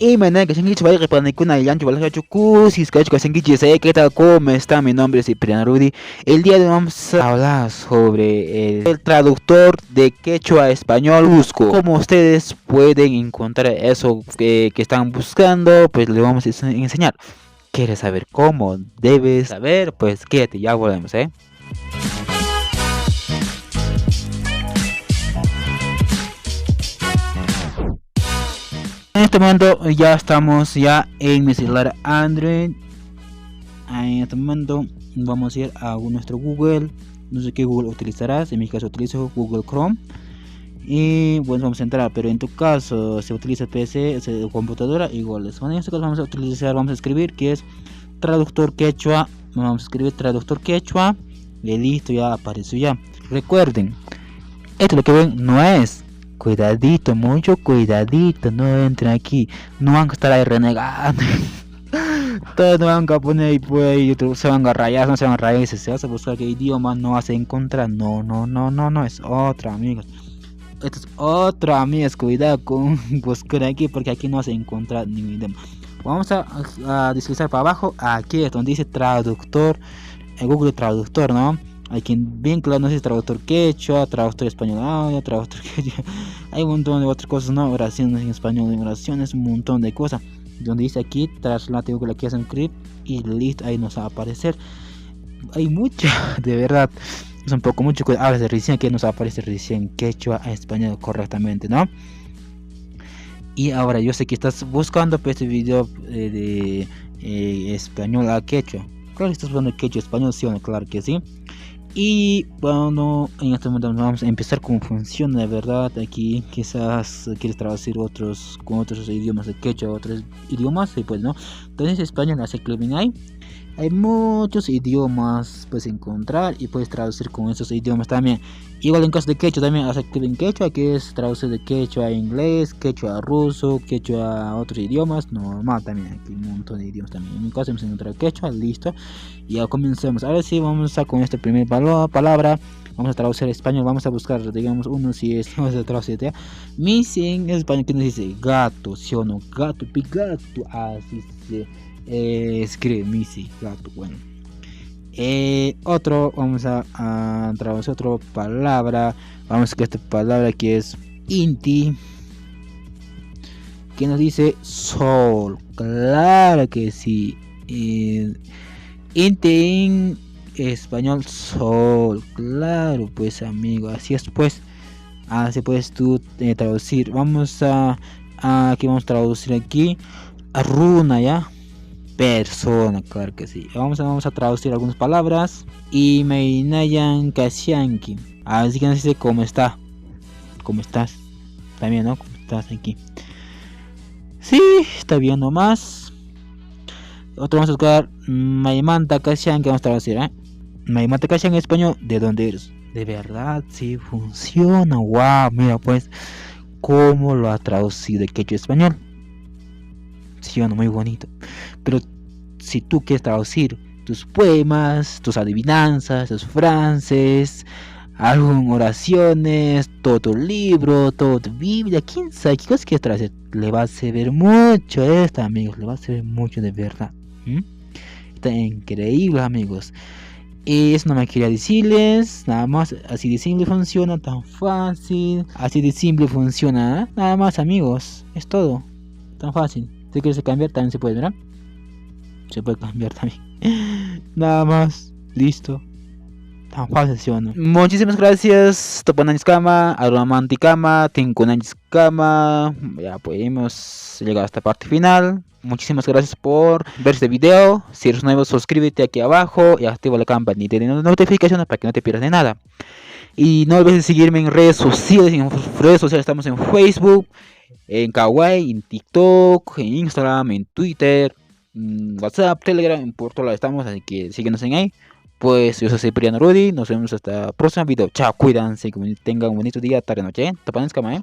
Y mañana que se engiche vaya para ninguna yancho vale hacho cusis cacho que se engiche sé qué tal cómo está mi nombre es Cipriano Rudy. El día de hoy vamos a hablar sobre el traductor de quechua a español Cusco. Como ustedes pueden encontrar eso que están buscando, pues le vamos a enseñar. ¿Quieres saber cómo? Debes saber, pues quédate, ya volvemos, ¿eh? En este momento ya estamos ya en mi celular Android. En este momento vamos a ir a nuestro Google. No sé qué Google utilizarás. En mi caso utilizo Google Chrome. Y bueno, vamos a entrar. Pero en tu caso, si utiliza PC, computadora, igual. Bueno, en este caso vamos a escribir que es traductor quechua. Vamos a escribir traductor quechua. Y listo, ya apareció ya. Recuerden, esto lo que ven no es. Cuidadito, mucho cuidadito, no entren aquí, no van a estar ahí renegando. Todos no van a poner y pues YouTube se van a rayar, no se van a rayar, se vas a buscar qué idioma no vas a encontrar. No, es otra, amigos. Esto es otra, amigos, cuidado con buscar aquí porque aquí no vas a encontrar ningún idioma. Vamos a deslizar para abajo, aquí es donde dice traductor, el Google Traductor, ¿no? Hay quien bien claro, no sé, traductor quechua, traductor español, traductor quechua. Hay un montón de otras cosas, ¿no? Oraciones en español, oraciones, un montón de cosas. Donde dice aquí, traslate Google aquí a un clip y listo, ahí nos va a aparecer. Hay mucho, de verdad. Es un poco mucho que hablas de recién, que nos aparece recién quechua a español correctamente, ¿no? Y ahora yo sé que estás buscando pues, este video de español a quechua. Claro que estás buscando quechua a español, sí o no, claro que sí. Y bueno, en este momento vamos a empezar cómo funciona de verdad. Aquí quizás quieres traducir con otros idiomas de quechua, otros idiomas, y pues no. Entonces español hace clic en ahí. Hay muchos idiomas puedes encontrar y puedes traducir con esos idiomas también. Igual en caso de quechua también hace clic en quechua, que es traducir de quechua a inglés, quechua a ruso, quechua a otros idiomas. Normal también, aquí un montón de idiomas también. En mi caso hemos encontrado quechua, listo. Y ya comencemos. Ahora sí vamos a con esta primera palabra. Vamos a traducir a español. Vamos a buscar, digamos, uno si es. Vamos a traducir ya. Missing en español, que nos dice gato, ¿sí o no? Gato, gato, así se escribe Missy, gato. Bueno, otro, vamos a traducir otra palabra. Vamos a esta palabra que es Inti, que nos dice sol. Claro que sí. Inti en español sol. Claro, pues amigo, así es pues. Así puedes tú traducir. Aquí vamos a traducir aquí a runa, ya. Persona, claro que sí. Vamos a traducir algunas palabras. Y Meinayan Kasyanki. Así que no sé cómo está. ¿Cómo estás? También, ¿no? ¿Cómo estás aquí? Sí, está bien nomás. Otro vamos a buscar Maimanta Kasyanki. Vamos a traducir, ¿eh? Maimanta Kasyanki en español. ¿De dónde eres? De verdad, sí funciona. Wow, mira pues cómo lo ha traducido de quechua a español. Sí, muy bonito. Pero si tú quieres traducir tus poemas, tus adivinanzas, tus frases, algunas oraciones, todo tu libro, todo tu Biblia, quién sabe qué cosas quieres traducir, le va a servir mucho esto, amigos, le va a servir mucho de verdad. Está increíble, amigos. Y eso no me quería decirles, nada más, así de simple funciona, tan fácil, así de simple funciona, ¿eh? Nada más, amigos, es todo, tan fácil. Si quieres cambiar también se puede, ¿verdad? Se puede cambiar también. Nada más, listo. Tan fácil, ¿sí o no? Muchísimas gracias. Toponaniscama, Aromanticama, Tinkunaniscama. Ya podemos llegar a esta parte final. Muchísimas gracias por ver este video. Si eres nuevo, suscríbete aquí abajo y activa la campanita de notificaciones para que no te pierdas de nada. Y no olvides seguirme en redes sociales. En redes sociales estamos en Facebook, en Kawaii, en TikTok, en Instagram, en Twitter, WhatsApp, Telegram, por todos lados estamos, así que síguenos en ahí. Pues yo soy Cipriano Rudy, nos vemos hasta el próximo video. Chao, cuídense, que tengan un bonito día, tarde, noche. Tapanes, cama,